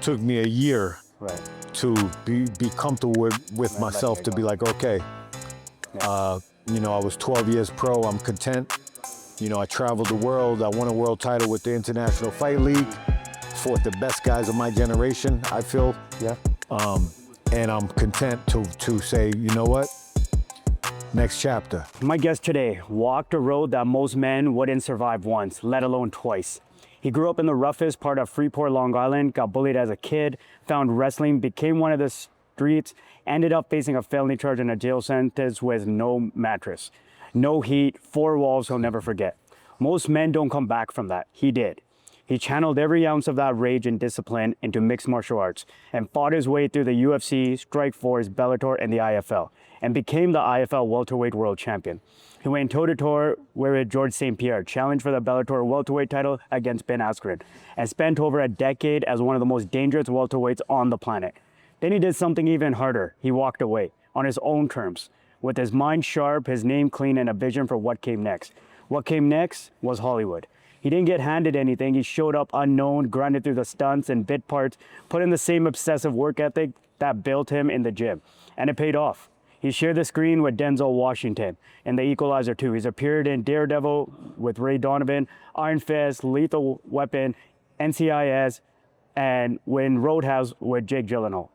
took me a year Right. to be comfortable with myself, to be like, okay, you know, I was 12 years pro, I'm content. You know, I traveled the world, I won a world title with the International Fight League, fought the best guys of my generation, I feel. Yeah. And I'm content to say, you know what, next chapter. My guest today walked a road that most men wouldn't survive once, let alone twice. He grew up in the roughest part of Freeport, Long Island, got bullied as a kid, found wrestling, became one of the streets, ended up facing a felony charge and a jail sentence with no mattress, no heat, 4 walls he'll never forget. Most men don't come back from that. He did. He channeled every ounce of that rage and discipline into mixed martial arts and fought his way through the UFC, Strikeforce, Bellator, and the IFL, and became the IFL Welterweight World Champion. He went toe-to-toe with Georges St-Pierre, challenged for the Bellator welterweight title against Ben Askren, and spent over a decade as one of the most dangerous welterweights on the planet. Then he did something even harder. He walked away on his own terms, with his mind sharp, his name clean, and a vision for what came next. What came next was Hollywood. He didn't get handed anything. He showed up unknown, grinded through the stunts and bit parts, put in the same obsessive work ethic that built him in the gym, and it paid off. He shared the screen with Denzel Washington in the Equalizer 2. He's appeared in Daredevil with Donovan, Iron Fist, Lethal Weapon, NCIS, and in Roadhouse with Jake Gyllenhaal.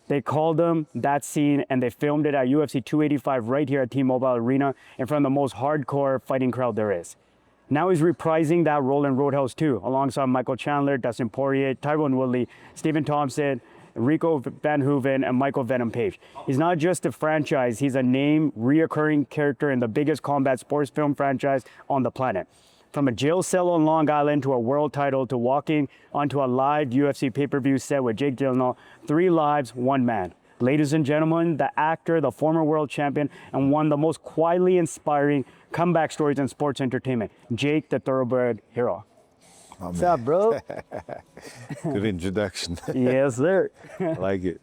They called him that scene and they filmed it at UFC 285 right here at T-Mobile Arena in front of the most hardcore fighting crowd there is. Now he's reprising that role in Roadhouse 2 alongside Michael Chandler, Dustin Poirier, Tyron Woodley, Stephen Thompson, Rico Van Hooven, and Michael Venom Page. He's not just a franchise, he's a name, reoccurring character in the biggest combat sports film franchise on the planet. From a jail cell on Long Island to a world title to walking onto a live UFC pay-per-view set with Jake Gyllenhaal, 3 lives, 1 man. Ladies and gentlemen, the actor, the former world champion, and one of the most quietly inspiring comeback stories in sports entertainment, Jake the Thoroughbred Hieron. Oh, What's up, bro? Good introduction. Yes, sir. I like it.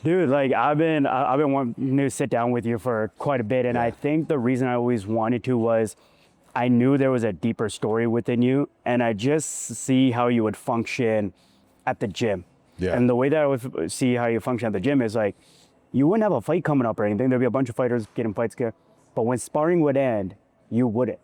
Dude, like I've been wanting to sit down with you for quite a bit, and I think the reason I always wanted to was I knew there was a deeper story within you, and I just see how you would function at the gym. Yeah. And the way that I would see how you function at the gym is like, you wouldn't have a fight coming up or anything. There'd be a bunch of fighters getting fights scared. But when sparring would end, you wouldn't.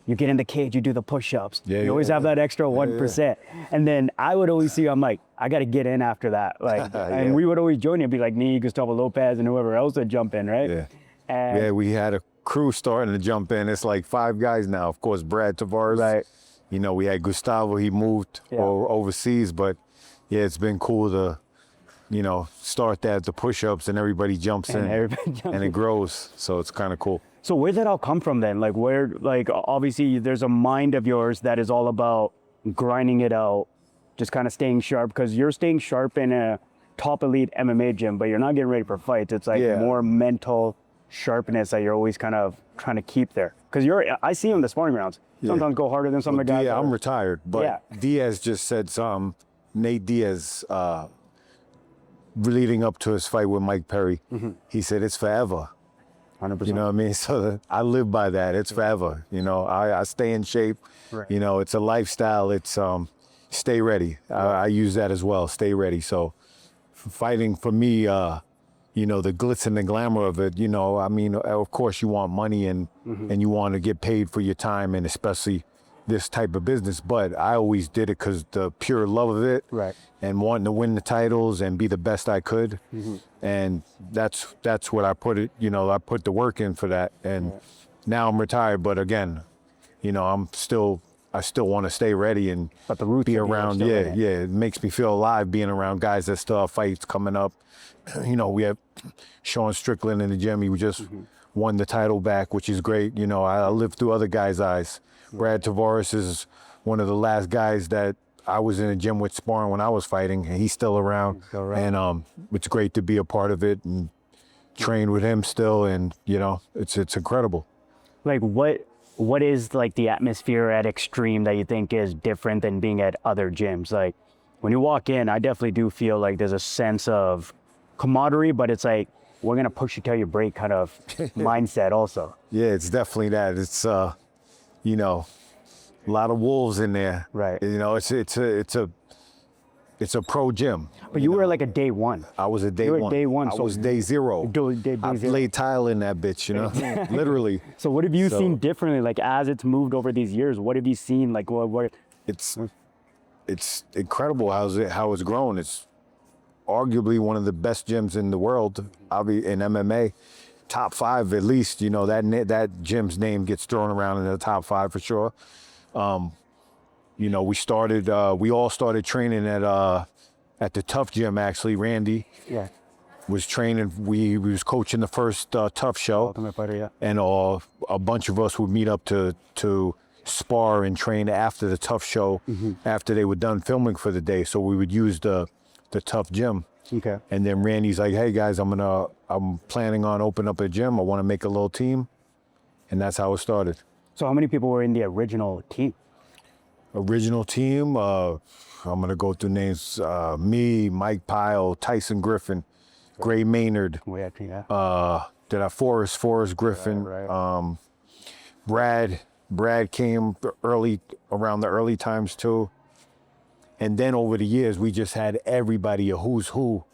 You get in the cage, you do the push-ups. You always have that extra 1%. And then I would always see, I'm like, I got to get in after that. Like, and we would always join you, be like me, Gustavo Lopez, and whoever else would jump in, right? Yeah. And We had a crew starting to jump in. It's like 5 guys now. Of course, Brad Tavares. Right. You know, we had Gustavo, he moved overseas, but yeah, it's been cool to, you know, start that, the push-ups, and everybody jumps in, and it grows. So it's kind of cool. So where did that all come from then? Like where, like obviously there's a mind of yours that is all about grinding it out, just kind of staying sharp, because you're staying sharp in a top elite MMA gym, but you're not getting ready for fights. It's like more mental sharpness that you're always kind of trying to keep there. Because I see you in the sparring rounds. Sometimes go harder than some of the guys. Yeah, I'm retired, but Diaz just said something. Nate Diaz, leading up to his fight with Mike Perry, he said it's forever. 100%. You know what I mean? So I live by that. It's forever. You know, I stay in shape. Right. You know, it's a lifestyle. It's stay ready. I use that as well. Stay ready. So fighting for me, you know, the glitz and the glamour of it. You know, I mean, of course you want money and you want to get paid for your time, and especially this type of business. But I always did it because the pure love of it, and wanting to win the titles and be the best I could. And that's what I put it, you know, I put the work in for that. And now I'm retired, but again, you know, I still want to stay ready and but the roots be around. It makes me feel alive being around guys that still have fights coming up. You know, we have Sean Strickland in the gym. He just won the title back, which is great. You know, I lived through other guys' eyes. Brad Tavares is one of the last guys that I was in a gym with sparring when I was fighting, and he's still around. And it's great to be a part of it and train with him still, and you know, it's incredible. Like what is like the atmosphere at Extreme that you think is different than being at other gyms? Like when you walk in, I definitely do feel like there's a sense of camaraderie, but it's like, we're gonna push you till you break kind of mindset also. Yeah, it's definitely that. It's you know, a lot of wolves in there. Right. You know, it's a it's a pro gym. But you were like a day one. I was a day You were one. day one, I so was day zero. Day I zero. played tile in that bitch, you know, literally. So what have you seen differently, like as it's moved over these years? What have you seen, like what? It's incredible how it's grown. It's arguably one of the best gyms in the world. I'll be in MMA, top 5 at least. You know, that gym's name gets thrown around in the top 5 for sure. You know, we all started training at the Tough Gym actually. Randy was training. We was coaching the first Tough show, Ultimate Fighter, yeah. and a bunch of us would meet up to spar and train after the Tough show, after they were done filming for the day. So we would use the Tough Gym. Okay. And then Randy's like, "Hey guys, I'm planning on opening up a gym. I want to make a little team," and that's how it started. So how many people were in the original team? Original team. I'm gonna go through names. Me, Mike Pyle, Tyson Griffin, Gray Maynard. Did I Forrest Griffin? Right. Brad came around the early times too. And then over the years, we just had everybody, a who's who,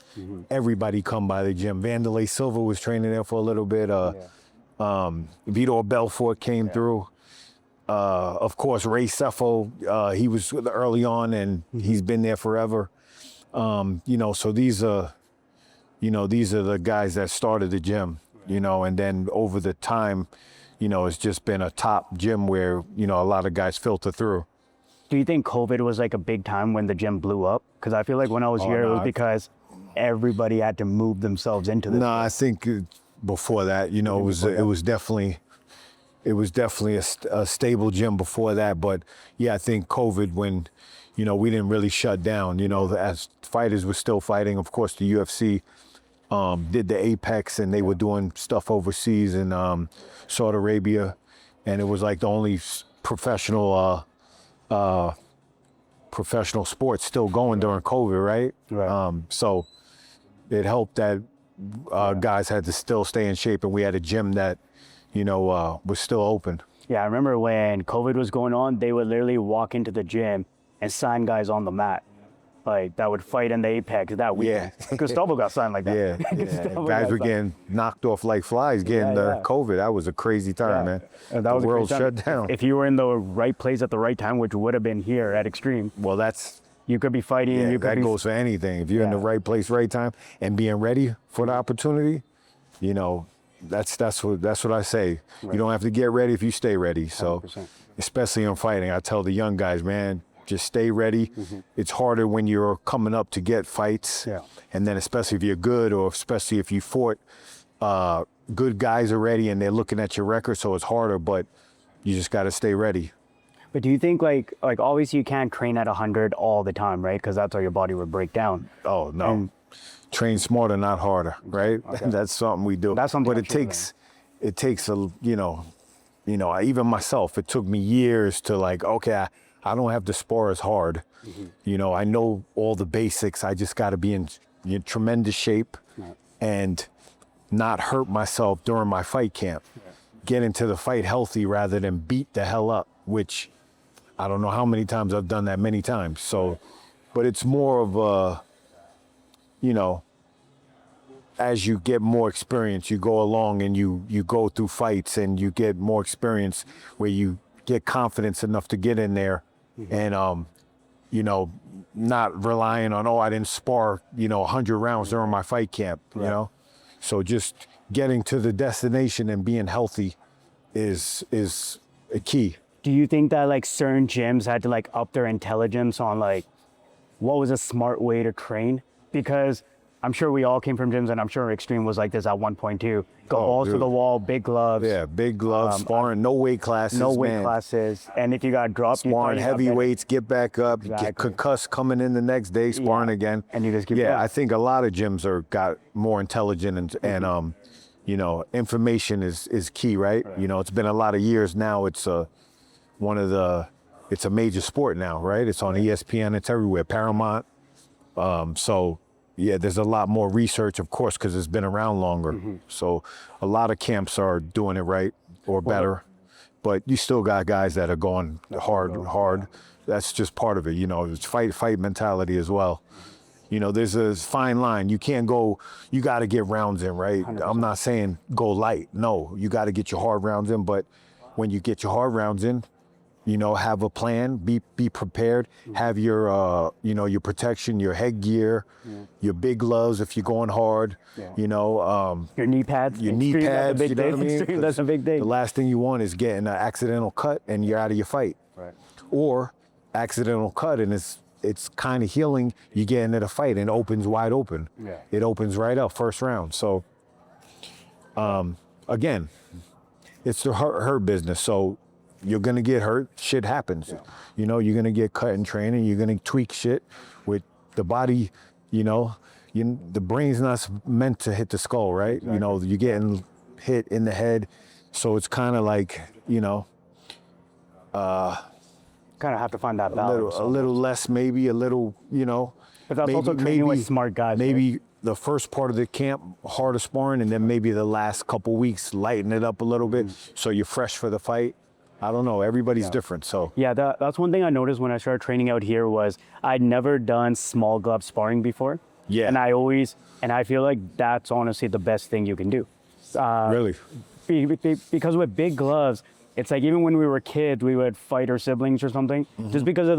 everybody come by the gym. Vanderlei Silva was training there for a little bit. Vitor Belfort came through. Of course, Ray Seffo, he was early on and he's been there forever. You know, so these are the guys that started the gym, you know, and then over the time, you know, it's just been a top gym where, you know, a lot of guys filter through. Do you think COVID was like a big time when the gym blew up? Because I feel like when I was here, it was because everybody had to move themselves into this. No, I think before that, you know, it was definitely a stable gym before that. But yeah, I think COVID, when, you know, we didn't really shut down, you know, as fighters were still fighting. Of course, the UFC did the Apex, and they were doing stuff overseas in Saudi Arabia, and it was like the only professional sports still going during COVID, right? Right. So it helped that guys had to still stay in shape, and we had a gym that, you know, was still open. Yeah, I remember when COVID was going on, they would literally walk into the gym and sign guys on the mat, like that would fight in the Apex that week. Yeah. Gustavo got signed like that. Yeah. Guys were getting knocked off like flies, getting COVID. That was a crazy time, man. And that was the world shut down. If you were in the right place at the right time, which would have been here at Extreme, well, you could be fighting. Yeah, you could that goes for anything. If you're in the right place, right time, and being ready for the opportunity, you know, that's what I say. Right. You don't have to get ready if you stay ready. So, 100%. Especially in fighting, I tell the young guys, man, just stay ready. It's harder when you're coming up to get fights, and then especially if you're good, or especially if you fought good guys already and they're looking at your record, so it's harder. But you just got to stay ready. But do you think like obviously you can't train at 100 all the time, right? Because that's how your body would break down. Oh no. Train smarter, not harder, right? Okay. That's something we do. That's something. But it takes a, you know, even myself, it took me years to like, okay, I don't have to spar as hard. You know, I know all the basics. I just got to be in tremendous shape and not hurt myself during my fight camp. Get into the fight healthy rather than beat the hell up, which I don't know how many times I've done that many times. So, but it's more of a, you know, as you get more experience, you go along and you go through fights and you get more experience where you get confidence enough to get in there and, you know, not relying on, I didn't spar, 100 rounds during my fight camp, you know? So just getting to the destination and being healthy is a key. Do you think that like certain gyms had to like up their intelligence on like what was a smart way to train? Because I'm sure we all came from gyms, and I'm sure Extreme was like this at one point too. Go balls to the wall, big gloves. Yeah, big gloves, sparring, no weight classes. No weight classes. And if you got dropped, sparring heavy weights, get back up, get concussed coming in the next day, sparring again. And you just keep going. I think a lot of gyms got more intelligent and information is key, right? You know, it's been a lot of years now. It's it's a major sport now, right? It's on ESPN, it's everywhere, Paramount. So yeah, there's a lot more research, of course, because it's been around longer. So a lot of camps are doing it right or better. but you still got guys that are going hard. That's just part of it, you know. It's fight mentality as well. You know, there's a fine line. You can't go, you got to get rounds in, right? 100%. I'm not saying go light. No, you got to get your hard rounds in. But when you get your hard rounds in, you know, have a plan, be prepared, have your, you know, your protection, your headgear, your big gloves if you're going hard, you know. Your knee pads. Your knee pads, you know what I mean? Extreme, that's a big thing. The last thing you want is getting an accidental cut and you're out of your fight. Right. Or accidental cut and it's kind of healing, you get into the fight and it opens wide open. Yeah. It opens right up first round. So, again, it's the hurt business. So you're going to get hurt. Shit happens. Yeah. You know, you're going to get cut in training. You're going to tweak shit with the body, you know. The brain's not meant to hit the skull, right? Exactly. You know, you're getting hit in the head. So it's kind of like, you know, kind of have to find that balance. A little less, maybe a little, you know. But that's also training with smart guys. Maybe right? the first part of the camp, harder sparring, and then maybe the last couple weeks, lighten it up a little bit so you're fresh for the fight. I don't know. Everybody's different, so. Yeah, that's one thing I noticed when I started training out here was I'd never done small glove sparring before. Yeah. And I feel like that's honestly the best thing you can do. Really? Because with big gloves, it's like even when we were kids, we would fight our siblings or something. Just because of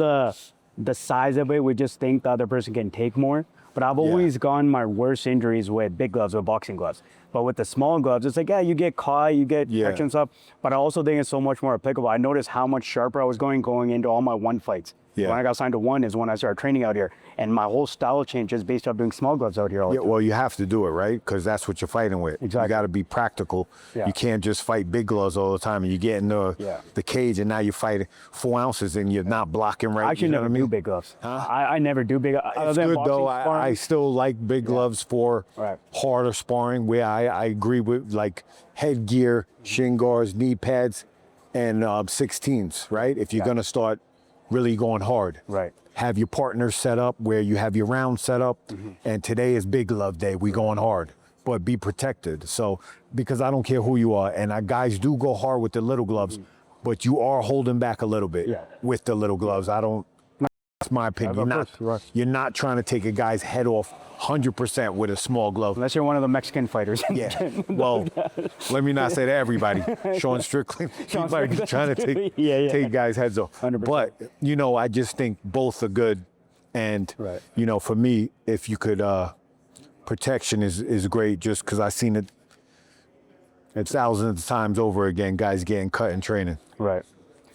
the size of it, we just think the other person can take more. But I've always gotten my worst injuries with big gloves, with boxing gloves. But with the small gloves, it's like, yeah, you get caught, you get protection stuff. But I also think it's so much more applicable. I noticed how much sharper I was going into all my one fights. Yeah. When I got signed to one is when I started training out here. And my whole style changed just based off doing small gloves out here all the time. Well, you have to do it, right? Because that's what you're fighting with. Exactly. You got to be practical. Yeah. You can't just fight big gloves all the time and you get in the cage and now you're fighting 4 ounces and you're not blocking right. I actually never do big gloves. Huh? I never do big gloves. It's good though. I still like big gloves for harder sparring where I agree with like headgear, shin guards, knee pads, and 16s, right? If you're going to start really going hard. Right. Have your partners set up where you have your round set up, and today is big glove day. We going hard, but be protected. So, because I don't care who you are, and guys do go hard with the little gloves, but you are holding back a little bit with the little gloves. That's my opinion. You're not trying to take a guy's head off 100% with a small glove. Unless you're one of the Mexican fighters. Yeah. Well, let me not say to everybody. Sean Strickland, he might be trying to take guys' heads off. 100%. But, you know, I just think both are good. And, you know, for me, if you could, protection is great just because I've seen it thousands of times over again, guys getting cut in training. Right.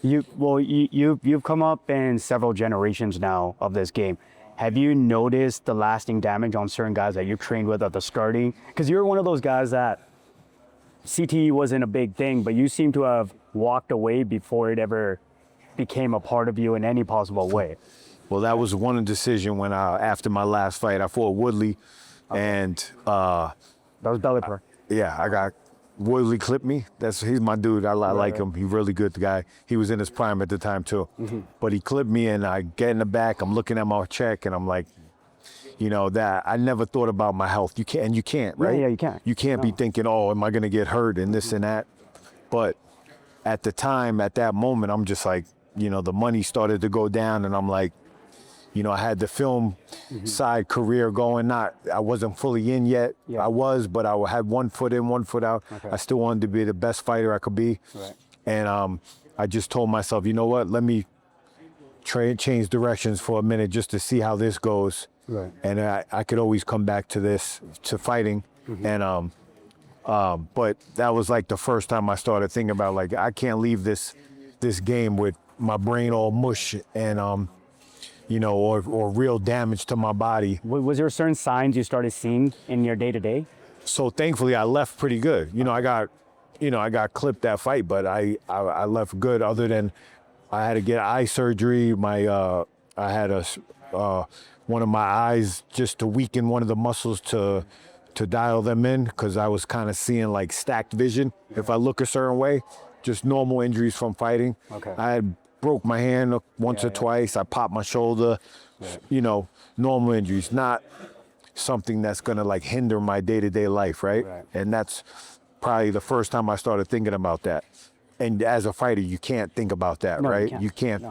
You've come up in several generations now of this game. Have you noticed the lasting damage on certain guys that you've trained with at the starting? Because you're one of those guys that CTE wasn't a big thing, but you seem to have walked away before it ever became a part of you in any possible way. Well, that was one decision when after my last fight, I fought Woodley, and that was belly per. I got Woodley clipped me. He's my dude. I like him. He's really good, the guy. He was in his prime at the time too. But he clipped me and I get in the back. I'm looking at my check and I'm like, you know, that I never thought about my health. You can't, right? Yeah, you can't. You can't be thinking, oh, am I gonna get hurt and this and that. But at the time, at that moment, I'm just like, you know, the money started to go down and I'm like, you know, I had the film side career going. I wasn't fully in yet. Yeah. I was, but I had 1 foot in, 1 foot out. Okay. I still wanted to be the best fighter I could be. Right. And I just told myself, you know what? Let me change directions for a minute just to see how this goes. Right. And I could always come back to this, to fighting. And but that was like the first time I started thinking about like I can't leave this game with my brain all mush and you know, or real damage to my body. Was there certain signs you started seeing in your day-to-day? So thankfully I left pretty good. You know, I got clipped that fight, but I left good other than I had to get eye surgery. I had one of my eyes just to weaken one of the muscles to dial them in because I was kind of seeing like stacked vision. If I look a certain way, just normal injuries from fighting. Okay. I had broke my hand once or twice. I popped my shoulder, you know, normal injuries, not something that's gonna like hinder my day-to-day life, right? And that's probably the first time I started thinking about that. And as a fighter, you can't think about that, No, right? You can't.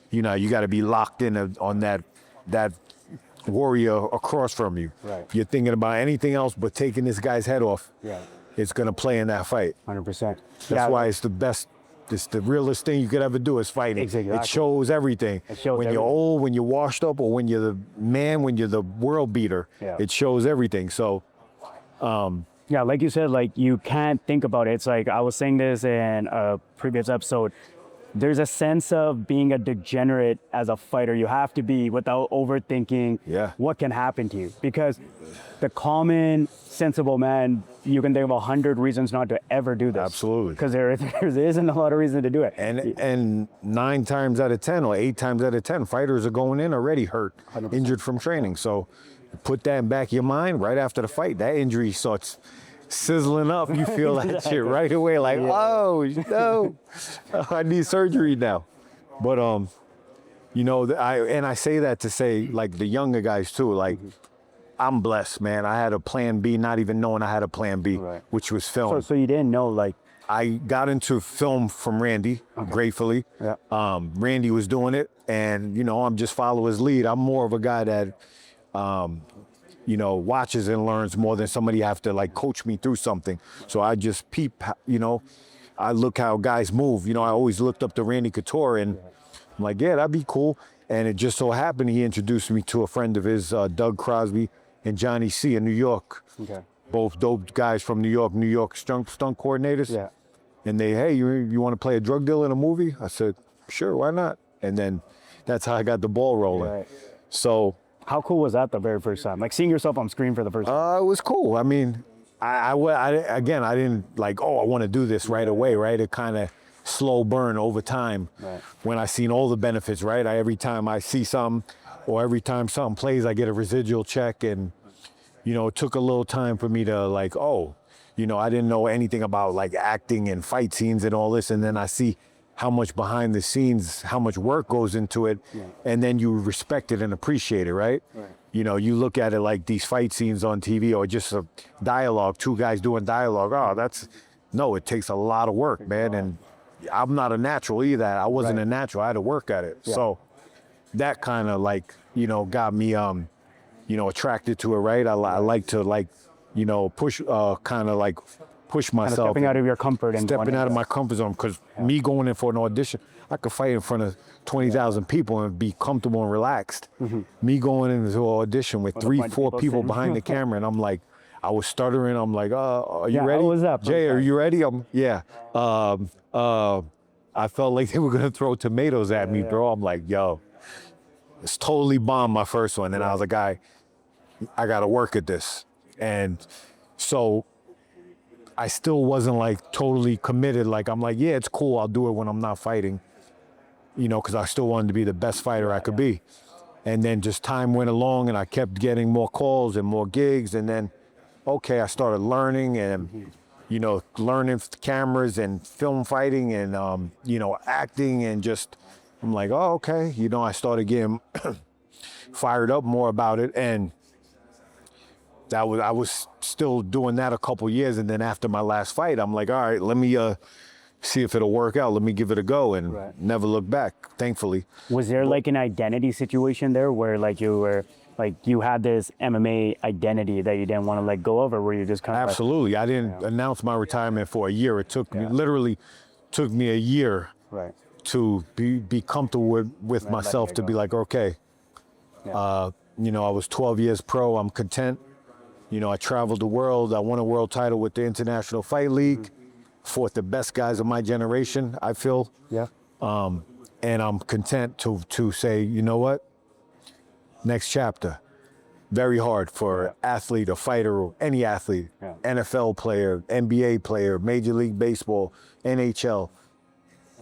You know, you got to be locked in on that warrior across from you. Right. You're thinking about anything else but taking this guy's head off. Yeah. It's gonna play in that fight. 100%. That's why it's the best. It's the realest thing you could ever do is fighting. Exactly. It shows everything. It shows when everything. you're old, when you're washed up, or when you're the man, when you're the world beater. Yeah. It shows everything. So. Yeah, like you said, like you can't think about it. It's like I was saying this in a previous episode. There's a sense of being a degenerate as a fighter. You have to be without overthinking what can happen to you. Because the common, sensible man, you can think of 100 reasons not to ever do this. Absolutely. Because there isn't a lot of reason to do it. And 9 times out of 10 or 8 times out of 10, fighters are going in already hurt, 100%. injured from training. So put that in back of your mind right after the fight. That injury starts sizzling up. You feel that shit right away, like, oh no, I need surgery now. But you know, I say that to say, like, the younger guys too, like, I'm blessed, man. I had a plan B, not even knowing I had a plan B, which was film. So you didn't know, like, I got into film from Randy, gratefully. Yeah. Randy was doing it, and you know, I'm just follow his lead. I'm more of a guy that you know, watches and learns more than somebody have to like coach me through something. So I just peep, you know, I look how guys move. You know, I always looked up to Randy Couture, and I'm like, yeah, that'd be cool. And it just so happened he introduced me to a friend of his, Doug Crosby and Johnny C. in New York. Okay. Both dope guys from New York stunt coordinators. Yeah. And they, hey, you want to play a drug dealer in a movie? I said, sure, why not? And then that's how I got the ball rolling. Right. So. How cool was that the very first time? Like seeing yourself on screen for the first time? It was cool. I mean, I didn't like, oh, I want to do this right away, right? It kind of slow burn over time. Right. When I seen all the benefits, right? Every time I see something, or every time something plays, I get a residual check. And, you know, it took a little time for me to like, oh, you know, I didn't know anything about like acting and fight scenes and all this. And then I see how much behind the scenes, how much work goes into it, and then you respect it and appreciate it, right? You know, you look at it like these fight scenes on TV or just a dialogue, 2 guys doing dialogue. Oh, no, it takes a lot of work, man. And I'm not a natural either. I wasn't a natural. I had to work at it. So that kind of like, you know, got me, you know, attracted to it, right? I like to like, you know, push myself. Kind of stepping out of your comfort and stepping out of my comfort zone, because me going in for an audition, I could fight in front of 20,000 people and be comfortable and relaxed. Me going into an audition with 3-4 people behind the camera, and I'm like, I was stuttering. I'm like, are you ready? How was that? Jay, are you ready? I felt like they were gonna throw tomatoes at me, bro. I'm like, yo, it's totally bombed my first one. And I was like, I gotta work at this. And so I still wasn't like totally committed. Like, I'm like, yeah, it's cool. I'll do it when I'm not fighting, you know, because I still wanted to be the best fighter I could be. And then just time went along and I kept getting more calls and more gigs. And then, okay, I started learning and, you know, learning cameras and film fighting and, you know, acting and just, I'm like, oh, okay. You know, I started getting fired up more about it. And I was still doing that a couple years, and then after my last fight, I'm like, all right, let me see if it'll work out. Let me give it a go, and never look back, thankfully. Was there like an identity situation there where like you were, like you had this MMA identity that you didn't want to let go of, or were you just kind of Absolutely. I didn't announce my retirement for a year. It took me, literally took me a year to be comfortable with myself, to be like, okay, you know, I was 12 years pro, I'm content. You know, I traveled the world. I won a world title with the International Fight League. Fought the best guys of my generation, I feel. And I'm content to say, you know what? Next chapter. Very hard for an athlete, a fighter, or any athlete. NFL player, NBA player, Major League Baseball, NHL,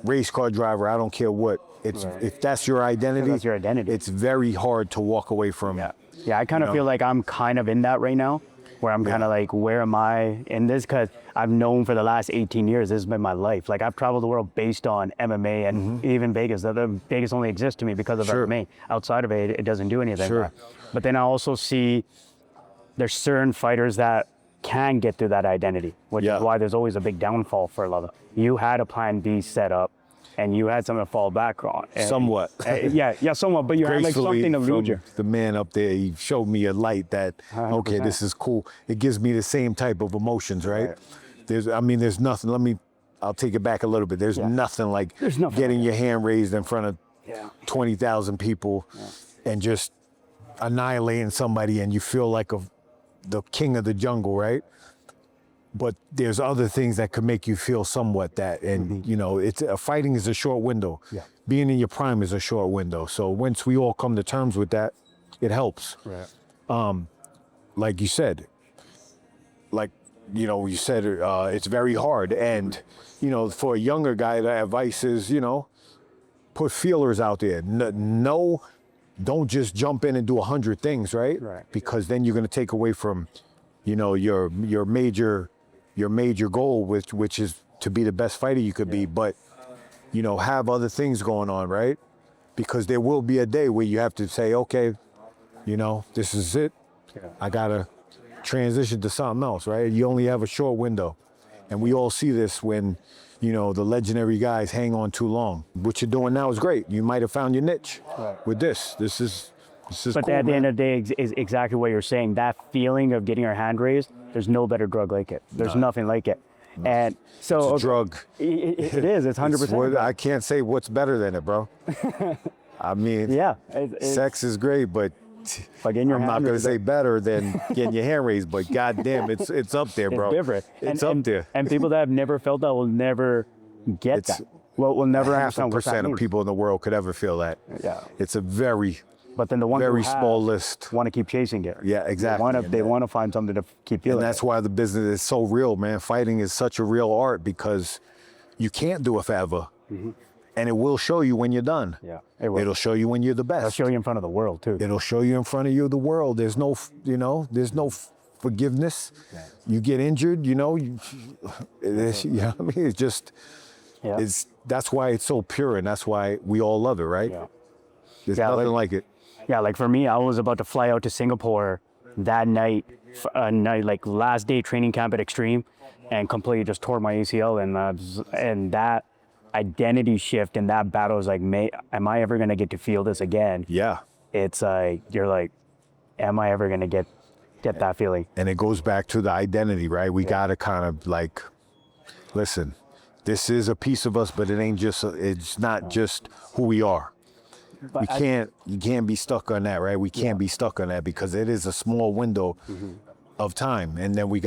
race car driver, I don't care what. It's if that's your identity, it's very hard to walk away from. Yeah, I kind of feel like I'm kind of in that right now, where I'm kind of like, where am I in this? Because I've known for the last 18 years, this has been my life. Like, I've traveled the world based on MMA and even Vegas. Vegas only exists to me because of MMA. Outside of it, it doesn't do anything. But then I also see there's certain fighters that can get through that identity, which Yeah. is why there's always a big downfall for a lot of. You had a plan B set up, and you had something to fall back on. And, Somewhat. yeah, somewhat. But you had like Gracefully something to from lose you. the man up there, he showed me a light that, okay, 100%. this is cool. It gives me the same type of emotions, right? Right. There's nothing. I'll take it back a little bit. There's nothing like nothing getting like your hand raised in front of 20,000 people and just annihilating somebody, and you feel like the king of the jungle, right? But there's other things that could make you feel somewhat that, and you know, fighting is a short window. Yeah. Being in your prime is a short window. So once we all come to terms with that, it helps. Right. Like you said, it's very hard. And, you know, for a younger guy, the advice is, you know, put feelers out there. No, don't just jump in and do 100 things, right? Right. Because then you're going to take away from, you know, your major goal, which is to be the best fighter you could be. But, you know, have other things going on, right? Because there will be a day where you have to say, okay, you know, this is it. I got to transition to something else, right? You only have a short window. And we all see this when, you know, the legendary guys hang on too long. What you're doing now is great. You might have found your niche with this. This is But cool, at the man. end of the day, is exactly what you're saying. That feeling of getting your hand raised, there's no better drug like it. There's nothing like it. And so It's a drug. It is. It's 100%. I can't say what's better than it, bro. I mean, Yeah. sex is great, but Like in your I'm not hand gonna raised, say better than getting your hand raised, but goddamn, it's up there, bro. it's different. It's and, up and, there. And people that have never felt that will never get It's that. Well, will never Half a understand what that percent of means. people in the world could ever feel that. Yeah. It's a very, But then the ones very who have small list. want to keep chasing it. Yeah, exactly. They want to find something to keep feeling. And that's why the business is so real, man. Fighting is such a real art because you can't do it forever. And it will show you when you're done. Yeah, it will. It'll show you when you're the best. I'll show you in front of the world too. It'll show you in front of you the world. There's no, there's no forgiveness. You get injured, you know, you know what I mean? It's just, Yeah. that's why it's so pure, and that's why we all love it, right? Yeah. There's Yeah, nothing like it. Yeah, like for me, I was about to fly out to Singapore that night, like last day training camp at Extreme, and completely just tore my ACL. And that identity shift in that battle was like, am I ever gonna get to feel this again? Yeah. It's like you're like, am I ever gonna get that feeling? And it goes back to the identity, right? We gotta kind of like, listen, this is a piece of us, but it's not just who we are. But You can't be stuck on that, right? We can't be stuck on that because it is a small window of time, and then we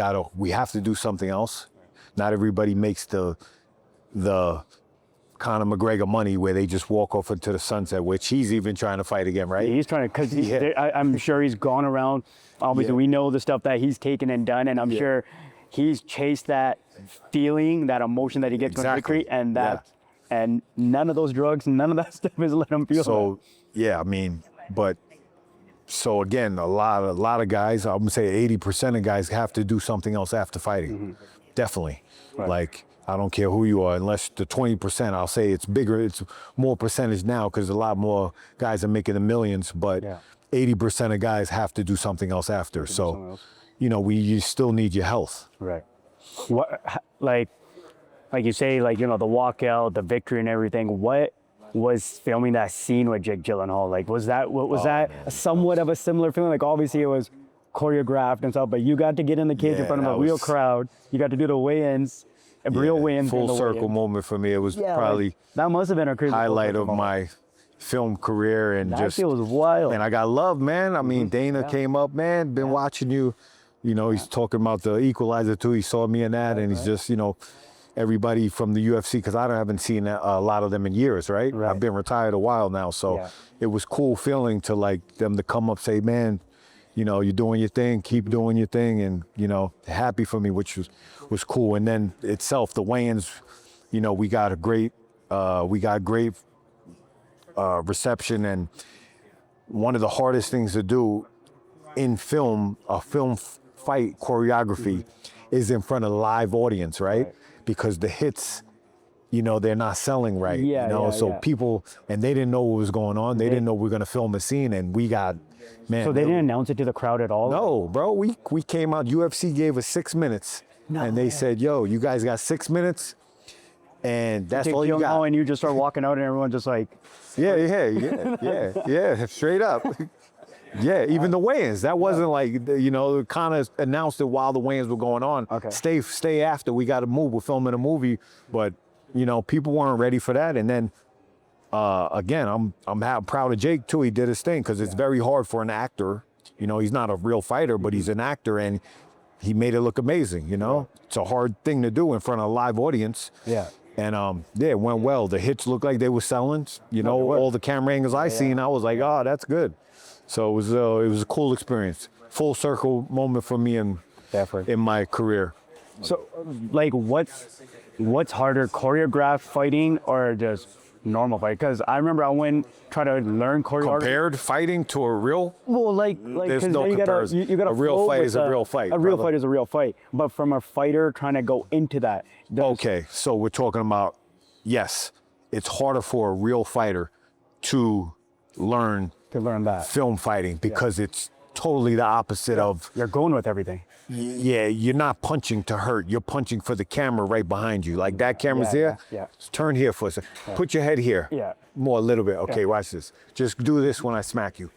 have to do something else. Not everybody makes the Conor McGregor money where they just walk off into the sunset, which he's even trying to fight again, right? He's trying to, because I'm sure he's gone around. Obviously, we know the stuff that he's taken and done, and I'm sure he's chased that feeling, that emotion that he gets from victory, and and none of those drugs, none of that stuff is letting him feel. So, yeah, I mean, but so again, a lot of guys, I'm gonna say 80% of guys have to do something else after fighting. Definitely. Right. Like, I don't care who you are, unless the 20%, I'll say it's bigger, it's more percentage now because a lot more guys are making the millions, but 80% of guys have to do something else after. So, you know, you still need your health. Right. What, like you say, like, you know, the walkout, the victory and everything, what was filming that scene with Jake Gyllenhaal? Like, was that somewhat of a similar feeling? Like, obviously it was choreographed and stuff, but you got to get in the cage in front of a real crowd. You got to do the weigh-ins, real weigh-ins. Full circle moment for me. It was probably like, that must have been a crazy highlight of my film career, and that shit was wild. And I got love, man. I mean, Dana came up, man, been watching you. You know, he's talking about the Equalizer too. He saw me in that, and he's just, you know, everybody from the UFC, because I haven't seen a lot of them in years, right? I've been retired a while now, so it was cool feeling to like them to come up, say, man, you know, you're doing your thing, keep doing your thing, and, you know, happy for me, which was cool. And then itself, the weigh-ins, you know, we got great reception, and one of the hardest things to do in film, a film fight choreography, is in front of a live audience, right? Because the hits they're not selling right. Yeah, yeah, so yeah. people, and they didn't know what was going on. They didn't know we were gonna film a scene, and we got, man. So they didn't announce it to the crowd at all? No, bro. We came out. UFC gave us 6 minutes, and they said, "Yo, you guys got 6 minutes, and that's Jake all you got." Gyllenhaal, and you just start walking out, and everyone's just like, Yeah, straight up. Yeah, even the weigh-ins. That wasn't like, kind of announced it while the weigh-ins were going on. Okay. Stay after. We got to move. We're filming a movie, but people weren't ready for that. And then again, I'm proud of Jake too. He did his thing because it's very hard for an actor. He's not a real fighter, but he's an actor, and he made it look amazing. It's a hard thing to do in front of a live audience. yeah. And it went well. The hits looked like they were selling. All the camera angles I seen, I was like, oh, that's good. So it was a cool experience. Full circle moment for me in my career. So, like, what's harder, choreographed fighting or just normal fight? Because I remember I went try to learn choreography. Compared fighting to a real? Well, like, there's 'cause no then you gotta comparison. A real flow fight with is a real fight, A real brother. fight is a real fight. But from a fighter trying to go into that. Okay, so we're talking about, yes, it's harder for a real fighter to learn that. film fighting because it's totally the opposite of, You're going with everything. you're not punching to hurt. You're punching for the camera right behind you. Like that camera's Yeah, here. yeah. Turn here for a second. Put your head here. Yeah. More a little bit. Okay, watch this. Just do this when I smack you.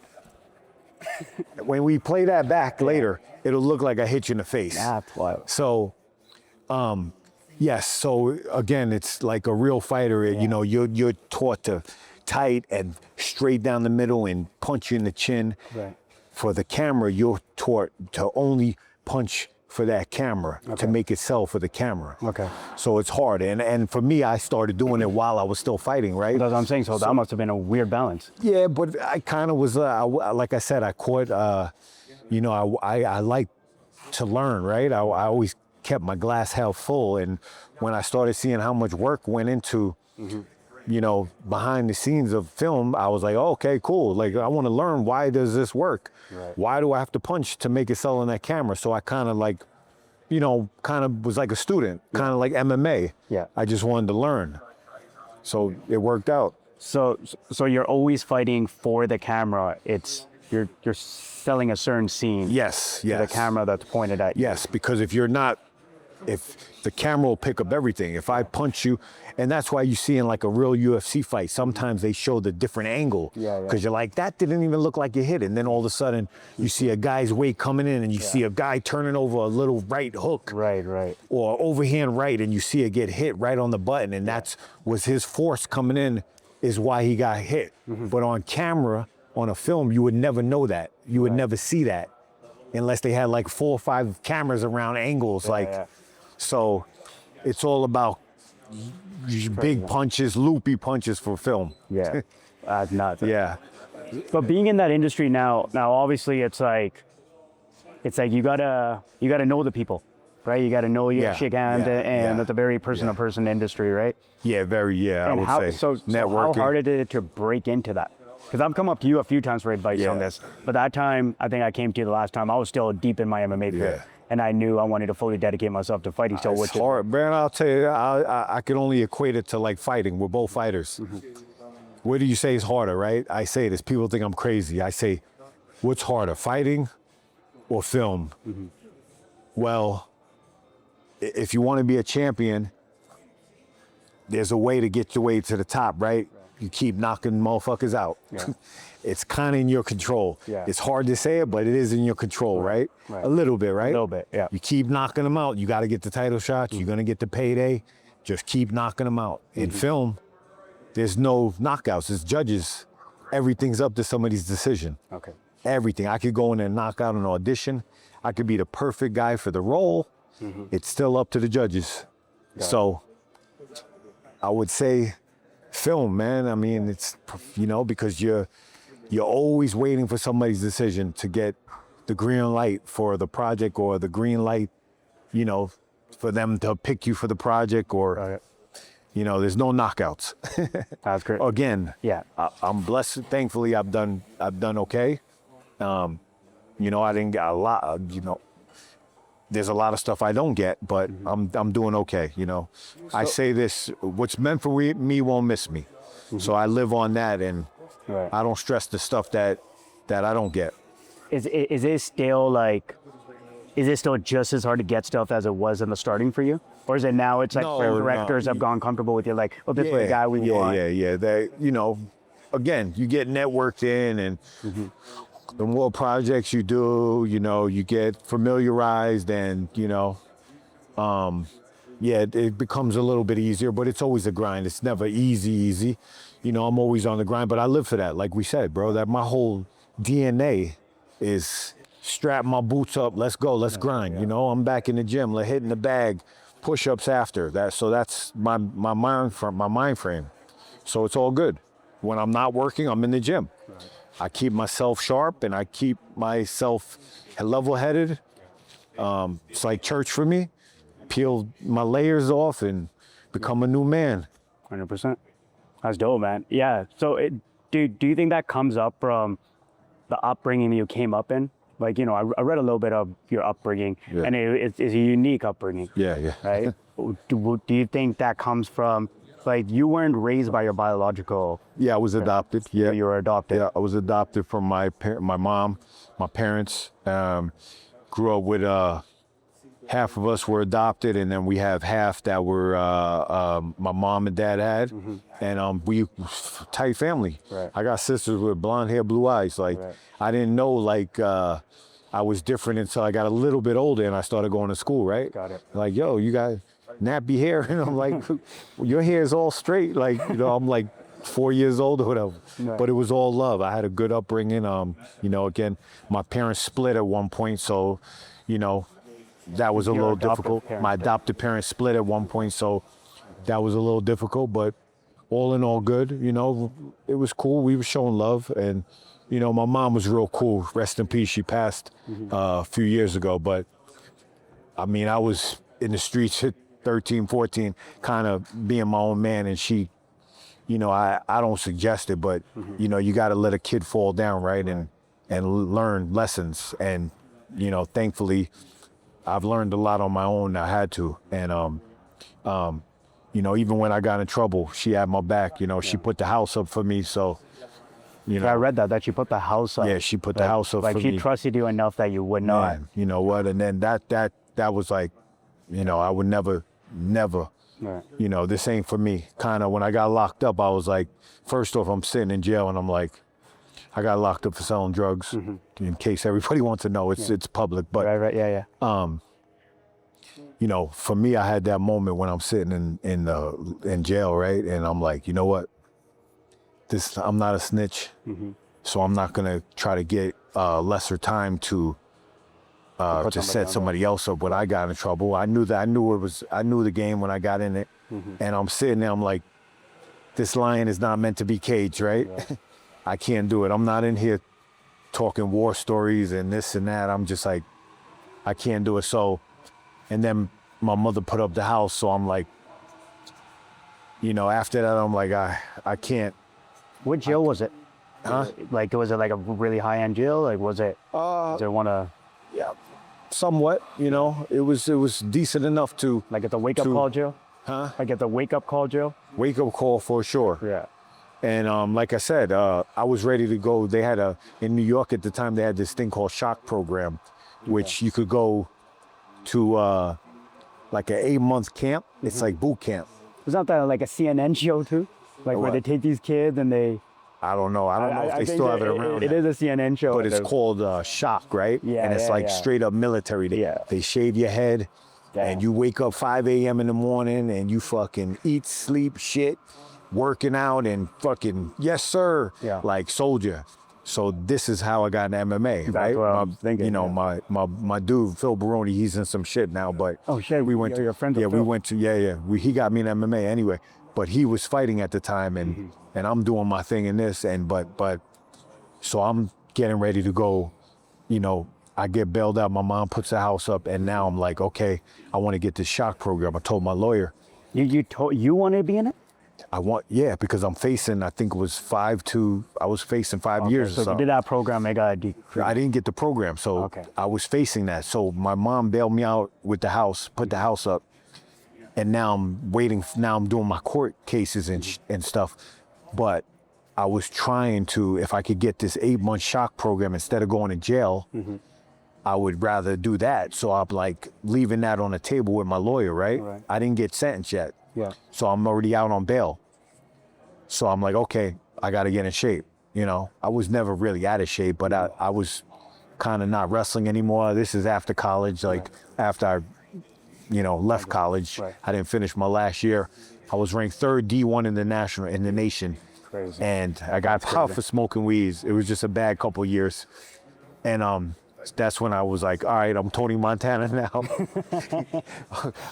When we play that back later, it'll look like I hit you in the face. That's wild. So, yes. So again, it's like a real fighter. You're taught to tight and straight down the middle and punch you in the chin. Right. For the camera, you're taught to only punch for that camera to make it sell for the camera. Okay. So it's hard. And for me, I started doing it while I was still fighting, right? That's what I'm saying. So that must have been a weird balance. Yeah, but I kind of was, like I said, I caught, I like to learn, right? I always kept my glass half full. And when I started seeing how much work went into, behind the scenes of film, I was like, oh, okay, cool. Like, I want to learn, why does this work? Right. Why do I have to punch to make it sell on that camera? So I kind of like, was like a student, kind of like MMA. Yeah. I just wanted to learn. So it worked out. So you're always fighting for the camera. You're selling a certain scene. Yes, To the camera that's pointed at you. Yes, because if the camera will pick up everything. If I punch you, and that's why you see in like a real UFC fight, sometimes they show the different angle. Yeah. Because you're like, that didn't even look like you hit it. And then all of a sudden you see a guy's weight coming in and you see a guy turning over a little right hook. Right. Or overhand right, and you see it get hit right on the button. And that's was his force coming in is why he got hit. But on camera, on a film, you would never know that. You would never see that unless they had like 4 or 5 cameras around angles. So it's all about big punches, loopy punches for film. Yeah. That's nuts. Yeah. But being in that industry now obviously it's like you gotta know the people, right? You gotta know your shake hand, and it's a very person-to-person industry, right? Yeah, I And would say. so Networking. how hard is it to break into that? Because I've come up to you a few times for advice on this, but that time, I think I came to you the last time, I was still deep in my MMA career, and I knew I wanted to fully dedicate myself to fighting. So It's hard, man. I'll tell you, I can only equate it to like fighting. We're both fighters. What do you say is harder, right? I say this. People think I'm crazy. I say, what's harder, fighting or film? Well, if you want to be a champion, there's a way to get your way to the top, right? You keep knocking motherfuckers out. Yeah. It's kind of in your control. Yeah. It's hard to say it, but it is in your control, right? A little bit, right? A little bit, yeah. You keep knocking them out. You got to get the title shots. You're going to get the payday. Just keep knocking them out. In film, there's no knockouts. It's judges. Everything's up to somebody's decision. Okay. Everything. I could go in and knock out an audition. I could be the perfect guy for the role. It's still up to the judges. So I would say film, man. I mean, it's, because you're always waiting for somebody's decision to get the green light for the project, or the green light, for them to pick you for the project, or, there's no knockouts. That's great. Again, Yeah. I'm blessed. Thankfully, I've done okay. I didn't get a lot, there's a lot of stuff I don't get, but I'm doing okay, you know. I say this, what's meant for me won't miss me. So I live on that, and I don't stress the stuff that I don't get. Is it still like, is it still just as hard to get stuff as it was in the starting for you? Or is it now it's like where directors have gone comfortable with you, like, oh, this is the guy we want? Yeah. They, you know, again, you get networked in, and the more projects you do, you know, you get familiarized, and, you know, it becomes a little bit easier, but it's always a grind. It's never easy. You know, I'm always on the grind, but I live for that. Like we said, bro, that my whole DNA is strap my boots up, let's go, let's grind. You know, I'm back in the gym, like hitting the bag, push-ups after that. So that's my mind frame. So it's all good. When I'm not working, I'm in the gym. I keep myself sharp, and I keep myself level-headed. It's like church for me. Peel my layers off and become a new man. 100%. That's dope, man. Yeah. So do you think that comes up from the upbringing that you came up in? Like, you know, I read a little bit of your upbringing, and it's a unique upbringing. Yeah. Right? Do you think that comes from, like, you weren't raised by your biological? Yeah, I was adopted. Yeah, you were adopted. Yeah, I was adopted from my mom, my parents. Grew up with half of us were adopted, and then we have half that were my mom and dad had, and we tight family. Right. I got sisters with blonde hair, blue eyes. Like I didn't know like I was different until I got a little bit older and I started going to school. Right. Got it. Like, yo, you got nappy hair, and I'm like, your hair is all straight. Like, you know, I'm like 4 years old or whatever. Right. But it was all love. I had a good upbringing. You know, again, my parents split at one point, so you know. That was a little difficult. My adopted parents split at one point, so that was a little difficult, but all in all good, you know, it was cool. We were showing love, and, you know, my mom was real cool. Rest in peace. She passed a few years ago, but I mean, I was in the streets at 13, 14, kind of being my own man, and she, you know, I don't suggest it, but, you know, you got to let a kid fall down, right, and learn lessons, and, you know, thankfully, I've learned a lot on my own. I had to, and you know, even when I got in trouble, she had my back. You know, she put the house up for me. So, you know, I read that she put the house up. Yeah, she put the house up for me. Like she trusted you enough that you would not. Man, you know what? And then that was like, you know, I would never, you know, this ain't for me. Kind of when I got locked up, I was like, first off, I'm sitting in jail, and I'm like, I got locked up for selling drugs. In case everybody wants to know, it's public. But you know, for me, I had that moment when I'm sitting in jail, right? And I'm like, you know what? I'm not a snitch, so I'm not gonna try to get lesser time to set somebody else up when I got in trouble. I knew the game when I got in it, and I'm sitting there. I'm like, this lion is not meant to be caged, right? I can't do it. I'm not in here talking war stories and this and that. I'm just like, I can't do it. So, and then my mother put up the house. So I'm like, you know, after that, I'm like, I can't. What jail was it? Huh? Like, was it like a really high-end jail? Like, was it one of? Yeah, somewhat, you know, it was decent enough to. Like at the wake-up call jail? Huh? Like at the wake-up call jail? Wake-up call for sure. Yeah. And like I said, I was ready to go. They had in New York at the time, they had this thing called Shock Program, which you could go to like an 8-month camp. It's like boot camp. Wasn't that like a CNN show too? Like where they take these kids and they... I don't know if they still have it around. It is a CNN show. But it's called Shock, right? Yeah, and it's like straight up military. They shave your head. Damn. And you wake up 5 a.m. in the morning and you fucking eat, sleep, shit, working out and fucking, yes, sir, like soldier. So this is how I got in MMA, right? What I'm thinking, you know, my dude, Phil Baroni, he's in some shit now, but... Oh, shit, we went to your friend. Yeah, we went to, he got me in MMA anyway, but he was fighting at the time and I'm doing my thing in this, and but so I'm getting ready to go, you know, I get bailed out, my mom puts the house up, and now I'm like, okay, I want to get this Shock program. I told my lawyer. You wanted to be in it? because I'm facing, I think it was 5 years or So if you something. did that program, it got decreased. I didn't get the program, so I was facing that. So my mom bailed me out with the house, put the house up, and now I'm waiting. Now I'm doing my court cases and stuff. But I was trying to, if I could get this 8-month shock program instead of going to jail, I would rather do that. So I'm like leaving that on the table with my lawyer, right? I didn't get sentenced yet. Yeah. So I'm already out on bail. So I'm like, okay, I got to get in shape. You know, I was never really out of shape, but I was kind of not wrestling anymore. This is after college, like after I, left college. I didn't finish my last year. I was ranked 3rd D1 in the nation. Crazy. And I got tough for smoking weeds. It was just a bad couple of years. And that's when I was like, all right, I'm Tony Montana now.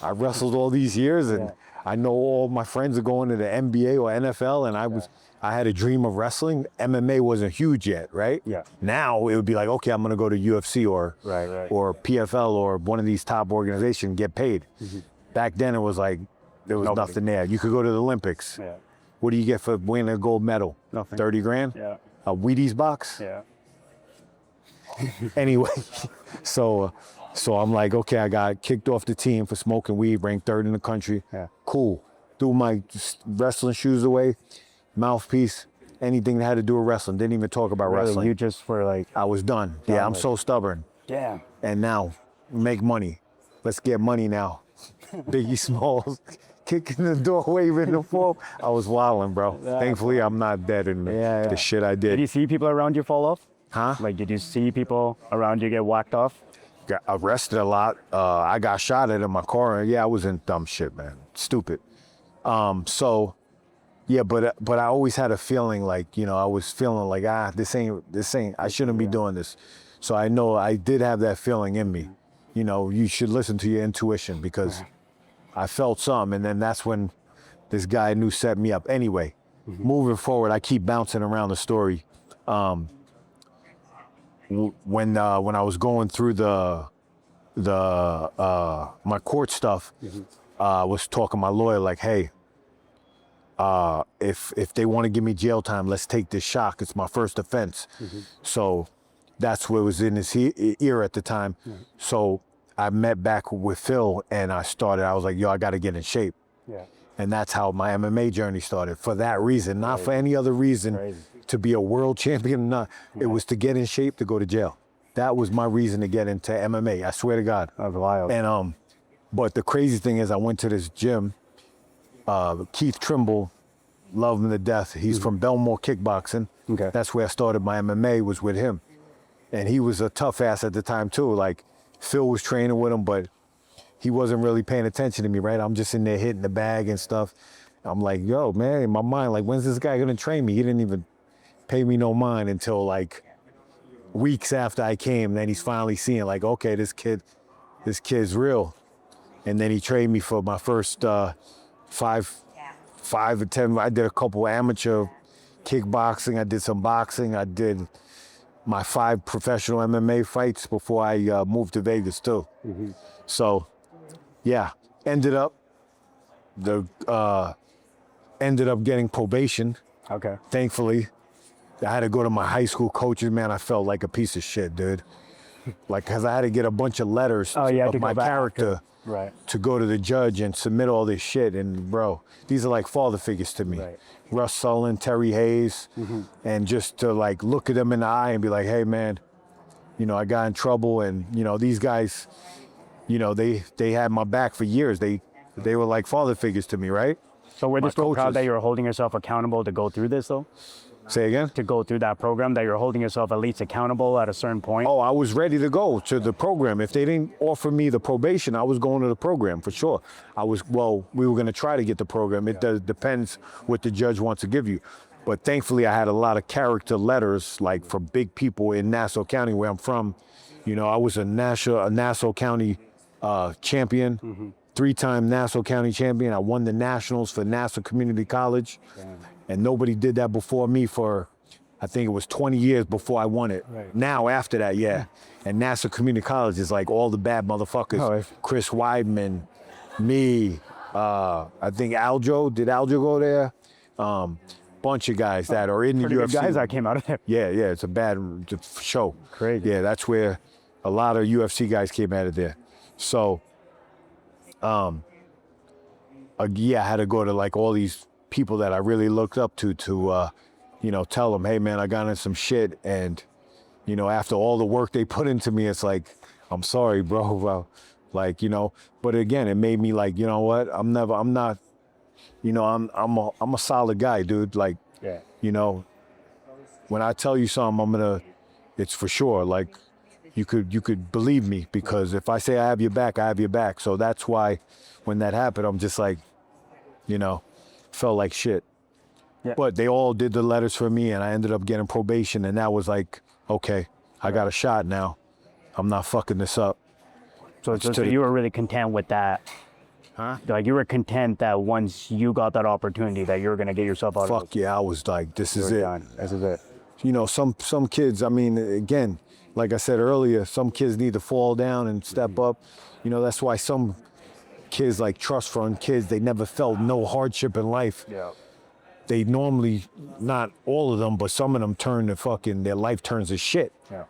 I wrestled all these years, and I know all my friends are going to the NBA or NFL, and I had a dream of wrestling. MMA wasn't huge yet, right? Yeah. Now it would be like, okay, I'm gonna go to UFC or PFL or one of these top organizations, get paid. Back then it was like, there was nothing there. You could go to the Olympics. Yeah. What do you get for winning a gold medal? Nothing. 30 grand? Yeah. A Wheaties box? Yeah. Anyway, so I'm like, okay, I got kicked off the team for smoking weed, ranked 3rd in the country. Yeah. Cool. Threw my wrestling shoes away, mouthpiece, anything that had to do with wrestling. Didn't even talk about wrestling. You just were like... I was done. Yeah, I'm so stubborn. Yeah. And now, make money. Let's get money now. Biggie Smalls, kicking the door, waving the fork. I was wilding, bro. Thankfully, I'm not dead in the shit I did. Did you see people around you fall off? Huh? Like, did you see people around you get whacked off? Got arrested a lot. I got shot at in my car. Yeah, I was in dumb shit, man. Stupid. So, yeah, but I always had a feeling like, I was feeling like, this ain't, I shouldn't be doing this. So I know I did have that feeling in me. You should listen to your intuition, because I felt some, and then that's when this guy knew set me up. Anyway, moving forward, I keep bouncing around the story. When I was going through my court stuff, I was talking to my lawyer like, hey, if they want to give me jail time, let's take this shock. It's my first offense. So that's what was in his ear at the time. So I met back with Phil, and I was like, yo, I got to get in shape. Yeah. And that's how my MMA journey started, for that reason, not for any other reason. To be a world champion, not. It was to get in shape, to go to jail. That was my reason to get into MMA. I swear to God. That's wild. And but the crazy thing is, I went to this gym. Keith Trimble, love him to death. He's from Belmore Kickboxing. Okay. That's where I started my MMA, was with him. And he was a tough ass at the time too. Like, Phil was training with him, but he wasn't really paying attention to me, right? I'm just in there hitting the bag and stuff. I'm like, yo, man, in my mind, like, when's this guy gonna train me? He didn't even pay me no mind until like weeks after I came. Then he's finally seeing like, okay, this kid's real. And then he trained me for my first 5 or 10. I did a couple amateur kickboxing. I did some boxing. I did my 5 professional MMA fights before I moved to Vegas too. So, yeah, ended up getting probation. Okay. Thankfully. I had to go to my high school coaches, man. I felt like a piece of shit, dude. Like, because I had to get a bunch of letters of my character to go to the judge and submit all this shit. And, bro, these are like father figures to me. Russ Sullivan, Terry Hayes, and just to, like, look at them in the eye and be like, hey, man, I got in trouble. And, these guys, they had my back for years. They were like father figures to me, right? So were they still proud that you were holding yourself accountable to go through this, though? Say again? To go through that program, that you're holding yourself at least accountable at a certain point? Oh, I was ready to go to the program. If they didn't offer me the probation, I was going to the program for sure. We were going to try to get the program. It depends what the judge wants to give you. But thankfully, I had a lot of character letters, like from big people in Nassau County, where I'm from. I was a Nassau County champion, 3-time Nassau County champion. I won the nationals for Nassau Community College. Damn. And nobody did that before me for, I think it was 20 years before I won it. Now, after that, yeah. And Nassau Community College is like all the bad motherfuckers. Chris Weidman, me, I think Aljo, did Aljo go there? Bunch of guys that are in the Pretty good UFC. guys that came out of there. Yeah, it's a bad show. Crazy. Yeah, that's where a lot of UFC guys came out of there. So, yeah, I had to go to like all these people that I really looked up to, you know, tell them, hey man, I got in some shit, and you know, after all the work they put into me, it's like, I'm sorry, bro. Well, like, you know, but again, it made me like, you know what? I'm not, you know, I'm a solid guy, dude. Like, Yeah. you know, when I tell you something, it's for sure. Like, you could believe me, because if I say I have your back, I have your back. So that's why when that happened, I'm just like, you know, felt like shit. Yeah. But they all did the letters for me, and I ended up getting probation, and that was like, okay, I got a shot now. I'm not fucking this up. So you were really content with that. Huh? Like, you were content that once you got that opportunity that you were going to get yourself out of Fuck yeah, I was like, this is it. done. This is it. You know, some kids, I mean, again, like I said earlier, some kids need to fall down and step up. You know, that's why some kids, like trust fund kids, they never felt no hardship in life. Yeah. They normally, not all of them, but some of them their life turns to shit. Yeah.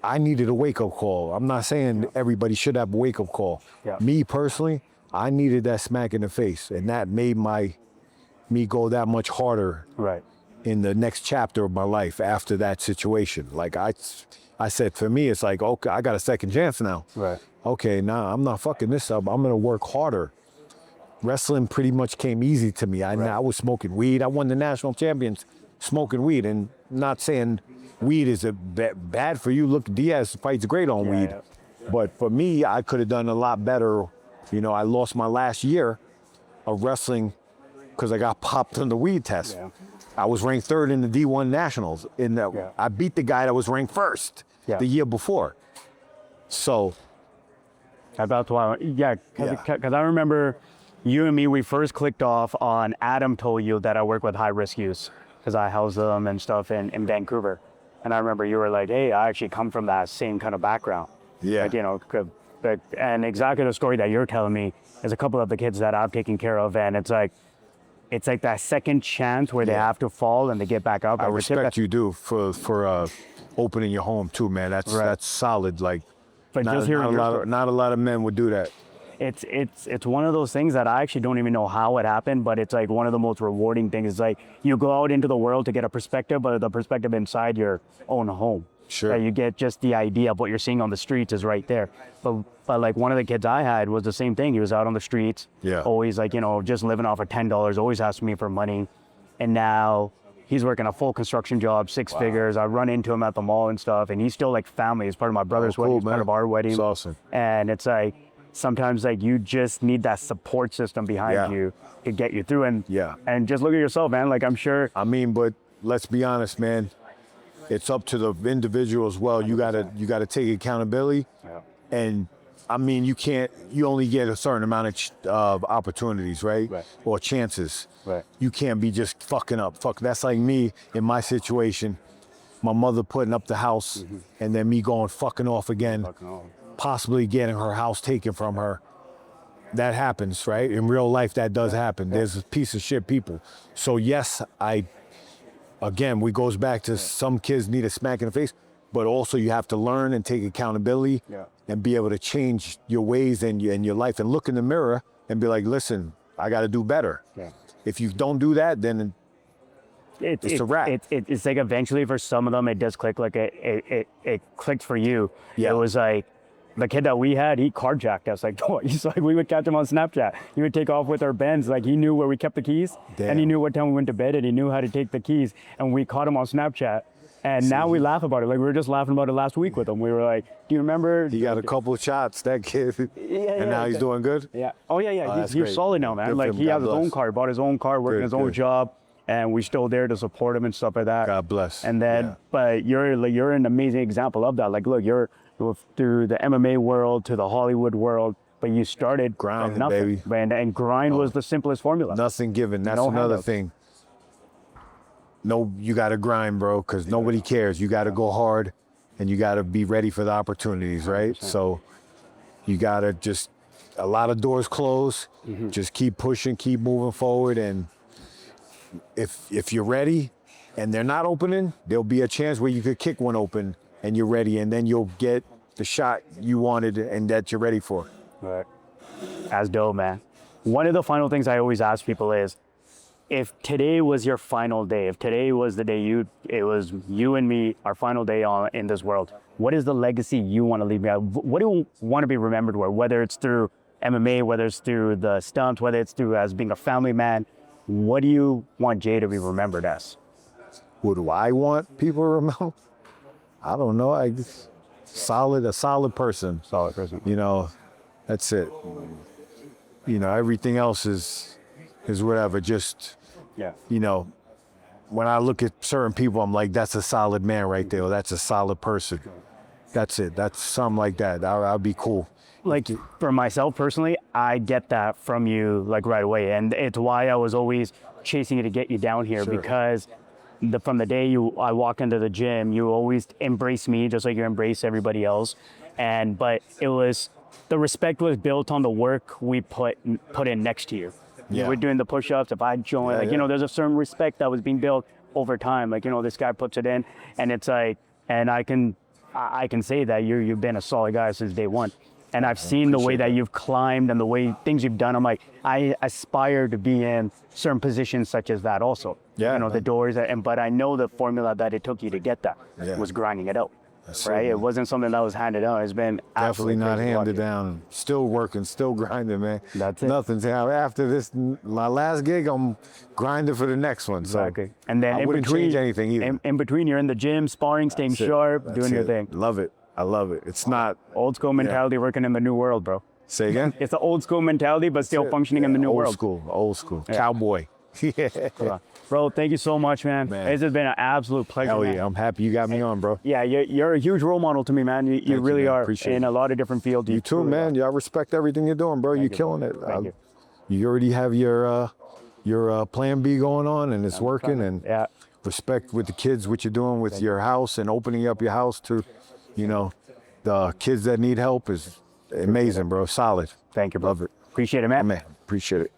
I needed a wake-up call. I'm not saying everybody should have a wake-up call. Yeah. Me personally, I needed that smack in the face, and that made me go that much harder Right. in the next chapter of my life after that situation. Like I said, for me, it's like, okay, I got a second chance now. Right. Okay, now I'm not fucking this up. I'm gonna work harder. Wrestling pretty much came easy to me. I was smoking weed. I won the national champions smoking weed, and not saying weed is bad for you. Look, Diaz fights great on weed. Yeah. But for me, I could have done a lot better. You know, I lost my last year of wrestling because I got popped on the weed test. Yeah. I was ranked third in the D1 Nationals. I beat the guy that was ranked first the year before. So. That's why, because I remember you and me, we first clicked off on Adam told you that I work with high risk youths because I house them and stuff in Vancouver. And I remember you were like, hey, I actually come from that same kind of background. Yeah. Like, you know, and exactly the story that you're telling me is a couple of the kids that I've taken care of. And it's like that second chance where they have to fall and they get back up. I respect you, do, for opening your home too, man. That's solid. Like, but not a lot of men would do that. It's one of those things that I actually don't even know how it happened, but it's like one of the most rewarding things. It's like you go out into the world to get a perspective, but the perspective inside your own home. Sure. That you get just the idea of what you're seeing on the streets is right there. But like one of the kids I had was the same thing. He was out on the streets, always like, you know, just living off of $10, always asking me for money. And now he's working a full construction job, 6 figures. I run into him at the mall and stuff, and he's still like family. He's part of my brother's wedding, he's part of our wedding. It's awesome. And it's like, sometimes like you just need that support system behind you to get you through. And just look at yourself, man. Like, I'm sure. I mean, but let's be honest, man. It's up to the individual as well. You gotta take accountability. Yeah. And I mean, you only get a certain amount of opportunities, right? Or chances. Right. You can't be just fucking up. That's like me in my situation. My mother putting up the house and then me going fucking off again. Possibly getting her house taken from her. That happens, right? In real life, that does happen. There's a piece of shit people. So yes, again, we goes back to some kids need a smack in the face, but also you have to learn and take accountability and be able to change your ways and your life and look in the mirror and be like, listen, I got to do better. Yeah. If you don't do that, then it's a wrap. It's like eventually for some of them, it does click. Like it clicked for you. Yeah. It was like, the kid that we had, he carjacked us. Like, he's like, we would catch him on Snapchat. He would take off with our Benz. Like, he knew where we kept the keys. Damn. And he knew what time we went to bed, and he knew how to take the keys. And we caught him on Snapchat. And now we laugh about it. Like, we were just laughing about it last week with him. We were like, do you remember? He got a couple of shots, that kid. And now he's doing good? Yeah. Oh, yeah. He's solid now, man. Good like, he has his own car, bought his own car, working his own job. And we're still there to support him and stuff like that. God bless. And then, but you're an amazing example of that. Like, look, you're through the MMA world to the Hollywood world, but you started grinding, nothing, baby. And grind was the simplest formula. Nothing given. That's another thing. No, you got to grind, bro, because nobody cares. You got to go hard, and you got to be ready for the opportunities, right? 100%. So you got to just a lot of doors close. Just keep pushing, keep moving forward, and if you're ready and they're not opening, there'll be a chance where you could kick one open and you're ready, and then you'll get the shot you wanted and that you're ready for. Right. That's dope, man. One of the final things I always ask people is, if today was your final day, if today was the day it was you and me, our final day in this world, what is the legacy you want to leave behind? What do you want to be remembered for? Whether it's through MMA, whether it's through the stunt, whether it's through as being a family man, what do you want Jay to be remembered as? What do I want people to remember? I don't know. A solid person. Solid person. You know, that's it. You know, everything else is whatever. Just, you know, when I look at certain people, I'm like, that's a solid man right there. Or that's a solid person. That's it. That's something like that. I'll be cool. Like, for myself personally, I get that from you like right away. And it's why I was always chasing you to get you down here, because from the day I walk into the gym, you always embrace me just like you embrace everybody else. But it was, the respect was built on the work we put in next to you. Yeah. We're doing the push-ups. If I join, you know, there's a certain respect that was being built over time. Like, you know, this guy puts it in, and it's like, and I can say that you've been a solid guy since day one. And I've seen the way that you've climbed and the way things you've done. I'm like, I aspire to be in certain positions such as that also. Yeah. You know, the doors, but I know the formula that it took you to get that was grinding it out. Right? It wasn't something that was handed down. It's been definitely not handed down. Still working, still grinding, man. That's it. Nothing's happened. After this, my last gig, I'm grinding for the next one. So exactly. And then I wouldn't change anything either. In between, you're in the gym, sparring, staying sharp, doing your thing. Love it. I love it. It's not old school mentality working in the new world, bro. Say again? It's the old school mentality, but still functioning in the new world. Old school. Cowboy. Bro, thank you so much, man. This has been an absolute pleasure. Hell man. yeah, I'm happy you got me on, bro. Yeah, you're a huge role model to me, man. You really are. Appreciate in a lot of different fields. You too, man. I respect everything you're doing, bro. You're killing it. Thank you. You already have your plan B going on, and it's working. And respect with the kids, what you're doing with your house and opening up your house to, you know, the kids that need help is amazing, bro. Solid. Thank you, bro. Love it. Appreciate it, man. Man, appreciate it.